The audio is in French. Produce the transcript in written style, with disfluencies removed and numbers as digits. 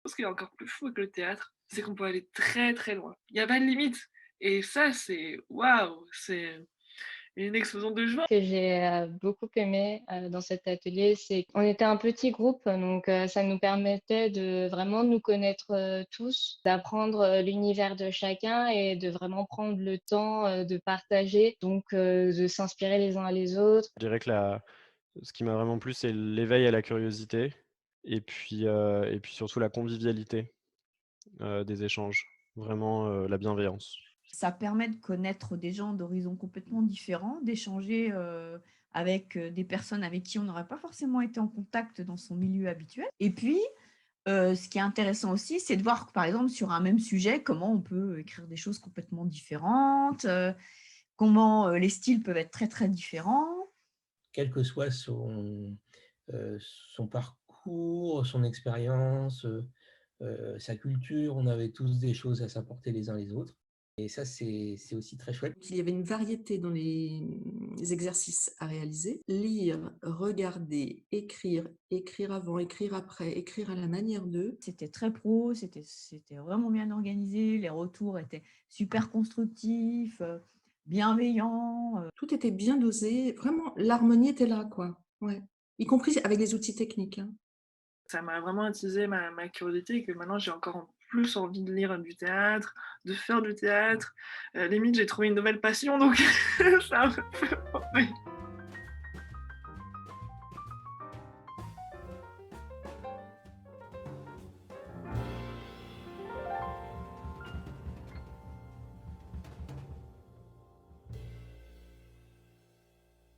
pense qu'il y a encore plus fou avec le théâtre, c'est qu'on peut aller très, très loin. Il y a pas de limite et ça, c'est waouh! C'est une explosion de joie. Que j'ai, beaucoup aimé, dans cet atelier, c'est qu'on était un petit groupe, donc ça nous permettait de vraiment nous connaître, tous, d'apprendre, l'univers de chacun et de vraiment prendre le temps, de partager, donc de s'inspirer les uns les autres. Je dirais que la ce qui m'a vraiment plu, c'est l'éveil à la curiosité et puis surtout la convivialité, des échanges. Vraiment, la bienveillance. Ça permet de connaître des gens d'horizons complètement différents, d'échanger, avec, des personnes avec qui on n'aurait pas forcément été en contact dans son milieu habituel et puis, ce qui est intéressant aussi, c'est de voir que, par exemple, sur un même sujet, comment on peut écrire des choses complètement différentes, comment, les styles peuvent être très, très différents. Quel que soit son parcours, son expérience, sa culture, on avait tous des choses à s'apporter les uns les autres et ça, c'est aussi très chouette. Il y avait une variété dans les exercices à réaliser. Lire, regarder, écrire, écrire avant, écrire après, écrire à la manière d'eux. C'était très pro, c'était vraiment bien organisé, les retours étaient super constructifs, bienveillants. Tout était bien dosé, vraiment l'harmonie était là, quoi. Ouais. Y compris avec les outils techniques, hein. Ça m'a vraiment attisé ma curiosité et que maintenant j'ai encore plus envie de lire du théâtre, de faire du théâtre. Limite j'ai trouvé une nouvelle passion donc ça me fait